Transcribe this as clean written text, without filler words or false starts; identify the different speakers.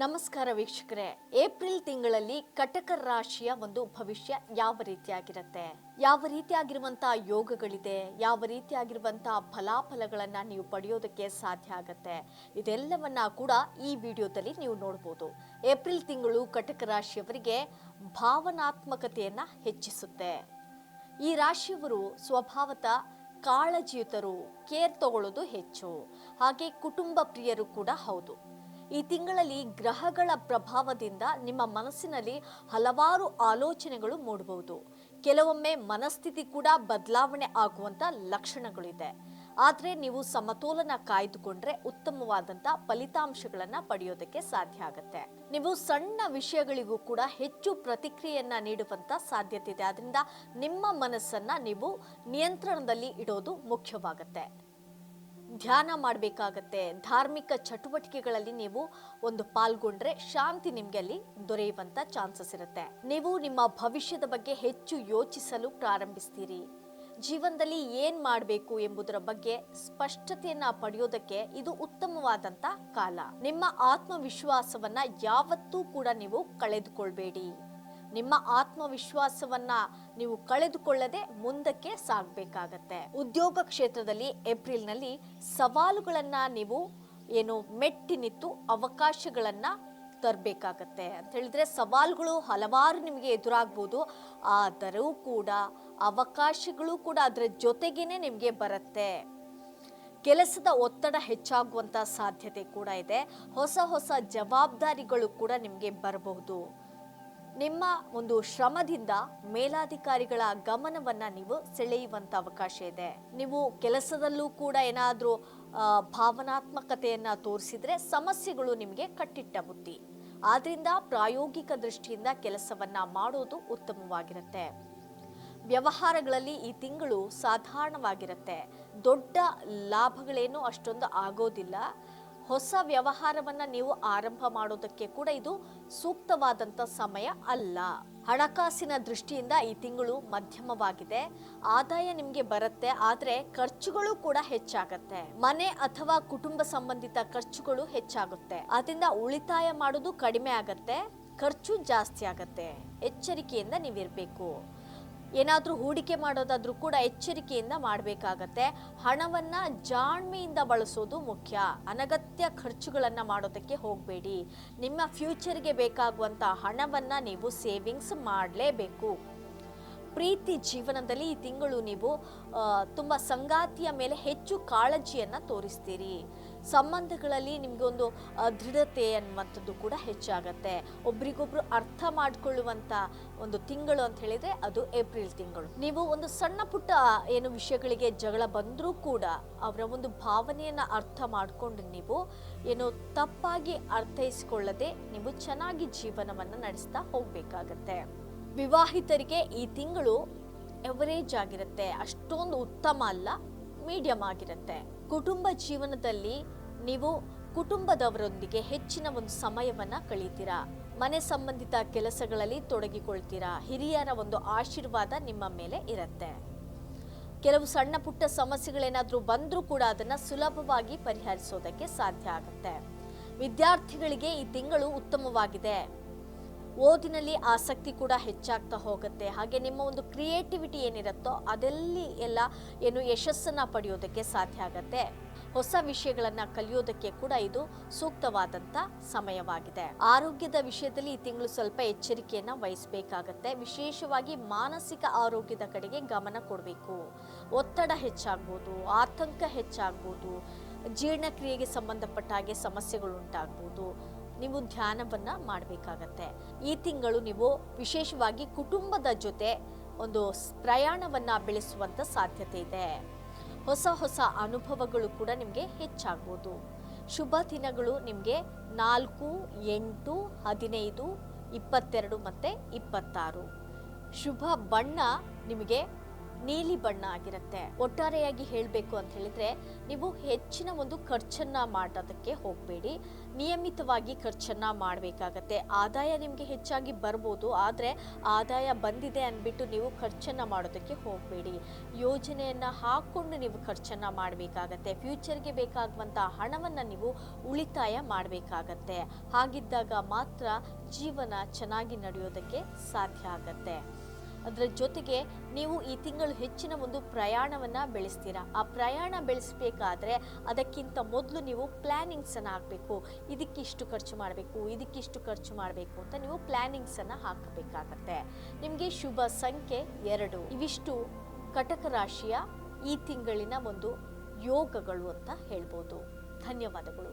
Speaker 1: ನಮಸ್ಕಾರ ವೀಕ್ಷಕರೇ, ಏಪ್ರಿಲ್ ತಿಂಗಳಲ್ಲಿ ಕಟಕ ರಾಶಿಯ ಒಂದು ಭವಿಷ್ಯ ಯಾವ ರೀತಿಯಾಗಿರುತ್ತೆ, ಯಾವ ರೀತಿಯಾಗಿರುವಂತಹ ಯೋಗಗಳಿದೆ, ಯಾವ ರೀತಿಯಾಗಿರುವಂತಹ ಫಲಾಫಲಗಳನ್ನ ನೀವು ಪಡೆಯೋದಕ್ಕೆ ಸಾಧ್ಯ ಆಗುತ್ತೆ, ಇದೆಲ್ಲವನ್ನ ಕೂಡ ಈ ವಿಡಿಯೋದಲ್ಲಿ ನೀವು ನೋಡಬಹುದು. ಏಪ್ರಿಲ್ ತಿಂಗಳು ಕಟಕ ರಾಶಿಯವರಿಗೆ ಭಾವನಾತ್ಮಕತೆಯನ್ನ ಹೆಚ್ಚಿಸುತ್ತೆ. ಈ ರಾಶಿಯವರು ಸ್ವಭಾವತಃ ಕಾಳಜಿಯುತರು, ಕೇರ್ ತಗೊಳ್ಳೋದು ಹೆಚ್ಚು, ಹಾಗೆ ಕುಟುಂಬ ಪ್ರಿಯರು ಕೂಡ ಹೌದು. ಈ ತಿಂಗಳಲ್ಲಿ ಗ್ರಹಗಳ ಪ್ರಭಾವದಿಂದ ನಿಮ್ಮ ಮನಸ್ಸಿನಲ್ಲಿ ಹಲವಾರು ಆಲೋಚನೆಗಳು ಮೂಡಬಹುದು. ಕೆಲವೊಮ್ಮೆ ಮನಸ್ಥಿತಿ ಕೂಡ ಬದಲಾವಣೆ ಆಗುವಂತ ಲಕ್ಷಣಗಳಿದೆ. ಆದರೆ ನೀವು ಸಮತೋಲನ ಕಾಯ್ದುಕೊಂಡ್ರೆ ಉತ್ತಮವಾದಂತ ಫಲಿತಾಂಶಗಳನ್ನ ಪಡೆಯೋದಕ್ಕೆ ಸಾಧ್ಯ ಆಗುತ್ತೆ. ನೀವು ಸಣ್ಣ ವಿಷಯಗಳಿಗೂ ಕೂಡ ಹೆಚ್ಚು ಪ್ರತಿಕ್ರಿಯೆಯನ್ನ ನೀಡುವಂತ ಸಾಧ್ಯತೆ ಇದೆ. ಆದ್ರಿಂದ ನಿಮ್ಮ ಮನಸ್ಸನ್ನ ನೀವು ನಿಯಂತ್ರಣದಲ್ಲಿ ಇಡೋದು ಮುಖ್ಯವಾಗುತ್ತೆ. ಧ್ಯಾನ ಮಾಡಬೇಕಾಗತ್ತೆ. ಧಾರ್ಮಿಕ ಚಟುವಟಿಕೆಗಳಲ್ಲಿ ನೀವು ಒಂದು ಪಾಲ್ಗೊಂಡ್ರೆ ಶಾಂತಿ ನಿಮ್ಗೆ ಅಲ್ಲಿ ದೊರೆಯುವಂತ ಚಾನ್ಸಸ್ ಇರುತ್ತೆ. ನೀವು ನಿಮ್ಮ ಭವಿಷ್ಯದ ಬಗ್ಗೆ ಹೆಚ್ಚು ಯೋಚಿಸಲು ಪ್ರಾರಂಭಿಸ್ತೀರಿ. ಜೀವನದಲ್ಲಿ ಏನ್ ಮಾಡಬೇಕು ಎಂಬುದರ ಬಗ್ಗೆ ಸ್ಪಷ್ಟತೆಯನ್ನ ಪಡೆಯೋದಕ್ಕೆ ಇದು ಉತ್ತಮವಾದಂತ ಕಾಲ. ನಿಮ್ಮ ಆತ್ಮವಿಶ್ವಾಸವನ್ನ ಯಾವತ್ತೂ ಕೂಡ ನೀವು ಕಳೆದುಕೊಳ್ಬೇಡಿ. ನಿಮ್ಮ ಆತ್ಮವಿಶ್ವಾಸವನ್ನ ನೀವು ಕಳೆದುಕೊಳ್ಳದೆ ಮುಂದಕ್ಕೆ ಸಾಗಬೇಕಾಗತ್ತೆ. ಉದ್ಯೋಗ ಕ್ಷೇತ್ರದಲ್ಲಿ ಏಪ್ರಿಲ್ನಲ್ಲಿ ಸವಾಲುಗಳನ್ನ ನೀವು ಮೆಟ್ಟಿ ನಿಂತು ಅವಕಾಶಗಳನ್ನ ತರಬೇಕಾಗತ್ತೆ. ಅಂತ ಹೇಳಿದ್ರೆ ಸವಾಲುಗಳು ಹಲವಾರು ನಿಮಗೆ ಎದುರಾಗ್ಬೋದು, ಆದರೂ ಕೂಡ ಅವಕಾಶಗಳು ಕೂಡ ಅದರ ಜೊತೆಗೇನೆ ನಿಮಗೆ ಬರುತ್ತೆ. ಕೆಲಸದ ಒತ್ತಡ ಹೆಚ್ಚಾಗುವಂತ ಸಾಧ್ಯತೆ ಕೂಡ ಇದೆ. ಹೊಸ ಹೊಸ ಜವಾಬ್ದಾರಿಗಳು ಕೂಡ ನಿಮಗೆ ಬರಬಹುದು. ನಿಮ್ಮ ಒಂದು ಶ್ರಮದಿಂದ ಮೇಲಾಧಿಕಾರಿಗಳ ಗಮನವನ್ನ ನೀವು ಸೆಳೆಯುವಂತ ಅವಕಾಶ ಇದೆ. ನೀವು ಕೆಲಸದಲ್ಲೂ ಕೂಡ ಏನಾದ್ರೂ ಭಾವನಾತ್ಮಕತೆಯನ್ನ ತೋರಿಸಿದ್ರೆ ಸಮಸ್ಯೆಗಳು ನಿಮಗೆ ಕಟ್ಟಿಟ್ಟ ಬುತ್ತಿ. ಆದ್ರಿಂದ ಪ್ರಾಯೋಗಿಕ ದೃಷ್ಟಿಯಿಂದ ಕೆಲಸವನ್ನ ಮಾಡೋದು ಉತ್ತಮವಾಗಿರುತ್ತೆ. ವ್ಯವಹಾರಗಳಲ್ಲಿ ಈ ತಿಂಗಳು ಸಾಧಾರಣವಾಗಿರುತ್ತೆ. ದೊಡ್ಡ ಲಾಭಗಳೇನು ಅಷ್ಟೊಂದು ಆಗೋದಿಲ್ಲ. ಹೊಸ ವ್ಯವಹಾರವನ್ನ ನೀವು ಆರಂಭ ಮಾಡೋದಕ್ಕೆ ಕೂಡ ಇದು ಸೂಕ್ತವಾದಂತ ಸಮಯ ಅಲ್ಲ. ಹಣಕಾಸಿನ ದೃಷ್ಟಿಯಿಂದ ಈ ತಿಂಗಳು ಮಧ್ಯಮವಾಗಿದೆ. ಆದಾಯ ನಿಮ್ಗೆ ಬರುತ್ತೆ, ಆದ್ರೆ ಖರ್ಚುಗಳು ಕೂಡ ಹೆಚ್ಚಾಗತ್ತೆ. ಮನೆ ಅಥವಾ ಕುಟುಂಬ ಸಂಬಂಧಿತ ಖರ್ಚುಗಳು ಹೆಚ್ಚಾಗುತ್ತೆ. ಅದರಿಂದ ಉಳಿತಾಯ ಮಾಡೋದು ಕಡಿಮೆ ಆಗತ್ತೆ, ಖರ್ಚು ಜಾಸ್ತಿ ಆಗತ್ತೆ. ಎಚ್ಚರಿಕೆಯಿಂದ ನೀವಿರ್ಬೇಕು. ಏನಾದ್ರೂ ಹೂಡಿಕೆ ಮಾಡೋದಾದ್ರೂ ಕೂಡ ಎಚ್ಚರಿಕೆಯಿಂದ ಮಾಡಬೇಕಾಗತ್ತೆ. ಹಣವನ್ನ ಜಾಣ್ಮೆಯಿಂದ ಬಳಸೋದು ಮುಖ್ಯ. ಅನಗತ್ಯ ಖರ್ಚುಗಳನ್ನ ಮಾಡೋದಕ್ಕೆ ಹೋಗಬೇಡಿ. ನಿಮ್ಮ ಫ್ಯೂಚರ್ಗೆ ಬೇಕಾಗುವಂತ ಹಣವನ್ನ ನೀವು ಸೇವಿಂಗ್ಸ್ ಮಾಡಲೇಬೇಕು. ಪ್ರೀತಿ ಜೀವನದಲ್ಲಿ ಈ ತಿಂಗಳು ನೀವು ತುಂಬ ಸಂಗಾತಿಯ ಮೇಲೆ ಹೆಚ್ಚು ಕಾಳಜಿಯನ್ನು ತೋರಿಸ್ತೀರಿ. ಸಂಬಂಧಗಳಲ್ಲಿ ನಿಮಗೆ ಒಂದು ದೃಢತೆ ಅನ್ನುವಂಥದ್ದು ಕೂಡ ಹೆಚ್ಚಾಗತ್ತೆ. ಒಬ್ರಿಗೊಬ್ರು ಅರ್ಥ ಮಾಡಿಕೊಳ್ಳುವಂಥ ಒಂದು ತಿಂಗಳು ಅಂತ ಹೇಳಿದ್ರೆ ಅದು ಏಪ್ರಿಲ್ ತಿಂಗಳು. ನೀವು ಒಂದು ಸಣ್ಣ ಪುಟ್ಟ ವಿಷಯಗಳಿಗೆ ಜಗಳ ಬಂದರೂ ಕೂಡ ಅವರ ಒಂದು ಭಾವನೆಯನ್ನು ಅರ್ಥ ಮಾಡಿಕೊಂಡು ನೀವು ತಪ್ಪಾಗಿ ಅರ್ಥೈಸಿಕೊಳ್ಳದೆ ನೀವು ಚೆನ್ನಾಗಿ ಜೀವನವನ್ನು ನಡೆಸ್ತಾ ಹೋಗಬೇಕಾಗತ್ತೆ. ವಿವಾಹಿತರಿಗೆ ಈ ತಿಂಗಳು ಎವರೇಜ್ ಆಗಿರುತ್ತೆ, ಅಷ್ಟೊಂದು ಉತ್ತಮ ಅಲ್ಲ, ಮೀಡಿಯಂ ಆಗಿರುತ್ತೆ. ಕುಟುಂಬ ಜೀವನದಲ್ಲಿ ನೀವು ಕುಟುಂಬದವರೊಂದಿಗೆ ಹೆಚ್ಚಿನ ಒಂದು ಸಮಯವನ್ನ ಕಳೀತೀರಾ. ಮನೆ ಸಂಬಂಧಿತ ಕೆಲಸಗಳಲ್ಲಿ ತೊಡಗಿಕೊಳ್ತೀರಾ. ಹಿರಿಯರ ಒಂದು ಆಶೀರ್ವಾದ ನಿಮ್ಮ ಮೇಲೆ ಇರುತ್ತೆ. ಕೆಲವು ಸಣ್ಣ ಪುಟ್ಟ ಸಮಸ್ಯೆಗಳೇನಾದ್ರೂ ಬಂದ್ರೂ ಕೂಡ ಅದನ್ನ ಸುಲಭವಾಗಿ ಪರಿಹರಿಸೋದಕ್ಕೆ ಸಾಧ್ಯ ಆಗುತ್ತೆ. ವಿದ್ಯಾರ್ಥಿಗಳಿಗೆ ಈ ತಿಂಗಳು ಉತ್ತಮವಾಗಿದೆ. ಓದಿನಲ್ಲಿ ಆಸಕ್ತಿ ಕೂಡ ಹೆಚ್ಚಾಗ್ತಾ ಹೋಗುತ್ತೆ. ಹಾಗೆ ನಿಮ್ಮ ಒಂದು ಕ್ರಿಯೇಟಿವಿಟಿ ಏನಿರುತ್ತೋ ಅದೆಲ್ಲಿ ಎಲ್ಲ ಯಶಸ್ಸನ್ನ ಪಡೆಯೋದಕ್ಕೆ ಸಾಧ್ಯ ಆಗತ್ತೆ. ಹೊಸ ವಿಷಯಗಳನ್ನ ಕಲಿಯೋದಕ್ಕೆ ಕೂಡ ಇದು ಸೂಕ್ತವಾದಂತ ಸಮಯವಾಗಿದೆ. ಆರೋಗ್ಯದ ವಿಷಯದಲ್ಲಿ ಈ ತಿಂಗಳು ಸ್ವಲ್ಪ ಎಚ್ಚರಿಕೆಯನ್ನ ವಹಿಸಬೇಕಾಗತ್ತೆ. ವಿಶೇಷವಾಗಿ ಮಾನಸಿಕ ಆರೋಗ್ಯದ ಕಡೆಗೆ ಗಮನ ಕೊಡಬೇಕು. ಒತ್ತಡ ಹೆಚ್ಚಾಗ್ಬೋದು, ಆತಂಕ ಹೆಚ್ಚಾಗ್ಬೋದು, ಜೀರ್ಣಕ್ರಿಯೆಗೆ ಸಂಬಂಧಪಟ್ಟ ಹಾಗೆ ಸಮಸ್ಯೆಗಳು ಉಂಟಾಗ್ಬೋದು. ನೀವು ಧ್ಯಾನವನ್ನ ಮಾಡಬೇಕಾಗತ್ತೆ. ಈ ತಿಂಗಳು ನೀವು ವಿಶೇಷವಾಗಿ ಕುಟುಂಬದ ಜೊತೆ ಒಂದು ಪ್ರಯಾಣವನ್ನ ಬೆಳೆಸುವಂತ ಸಾಧ್ಯತೆ ಇದೆ. ಹೊಸ ಹೊಸ ಅನುಭವಗಳು ಕೂಡ ನಿಮಗೆ ಹೆಚ್ಚಾಗ್ಬೋದು. ಶುಭ ದಿನಗಳು ನಿಮಗೆ 4, 8, 15, 22 ಮತ್ತೆ 26. ಶುಭ ಬಣ್ಣ ನಿಮಗೆ ನೀಲಿ ಬಣ್ಣ ಆಗಿರುತ್ತೆ. ಒಟ್ಟಾರೆಯಾಗಿ ಹೇಳಬೇಕು ಅಂತ ಹೇಳಿದ್ರೆ ನೀವು ಹೆಚ್ಚಿನ ಒಂದು ಖರ್ಚನ್ನ ಮಾಡೋದಕ್ಕೆ ಹೋಗಬೇಡಿ. ನಿಯಮಿತವಾಗಿ ಖರ್ಚನ್ನ ಮಾಡಬೇಕಾಗತ್ತೆ. ಆದಾಯ ನಿಮಗೆ ಹೆಚ್ಚಾಗಿ ಬರ್ಬೋದು, ಆದರೆ ಆದಾಯ ಬಂದಿದೆ ಅಂದ್ಬಿಟ್ಟು ನೀವು ಖರ್ಚನ್ನ ಮಾಡೋದಕ್ಕೆ ಹೋಗಬೇಡಿ. ಯೋಜನೆಯನ್ನ ಹಾಕೊಂಡು ನೀವು ಖರ್ಚನ್ನ ಮಾಡಬೇಕಾಗತ್ತೆ. ಫ್ಯೂಚರ್ಗೆ ಬೇಕಾಗುವಂಥ ಹಣವನ್ನು ನೀವು ಉಳಿತಾಯ ಮಾಡಬೇಕಾಗತ್ತೆ. ಹಾಗಿದ್ದಾಗ ಮಾತ್ರ ಜೀವನ ಚೆನ್ನಾಗಿ ನಡೆಯೋದಕ್ಕೆ ಸಾಧ್ಯ ಆಗತ್ತೆ. ಅದರ ಜೊತೆಗೆ ನೀವು ಈ ತಿಂಗಳು ಹೆಚ್ಚಿನ ಒಂದು ಪ್ರಯಾಣವನ್ನು ಬೆಳೆಸ್ತೀರಾ. ಆ ಪ್ರಯಾಣ ಬೆಳೆಸಬೇಕಾದ್ರೆ ಅದಕ್ಕಿಂತ ಮೊದಲು ನೀವು ಪ್ಲ್ಯಾನಿಂಗ್ಸನ್ನು ಹಾಕಬೇಕು. ಇದಕ್ಕಿಷ್ಟು ಖರ್ಚು ಮಾಡಬೇಕು, ಇದಕ್ಕಿಷ್ಟು ಖರ್ಚು ಮಾಡಬೇಕು ಅಂತ ನೀವು ಪ್ಲ್ಯಾನಿಂಗ್ಸನ್ನು ಹಾಕಬೇಕಾಗತ್ತೆ. ನಿಮಗೆ ಶುಭ ಸಂಖ್ಯೆ 2. ಇವಿಷ್ಟು ಕಟಕ ರಾಶಿಯ ಈ ತಿಂಗಳಿನ ಒಂದು ಯೋಗಗಳು ಅಂತ ಹೇಳ್ಬೋದು. ಧನ್ಯವಾದಗಳು.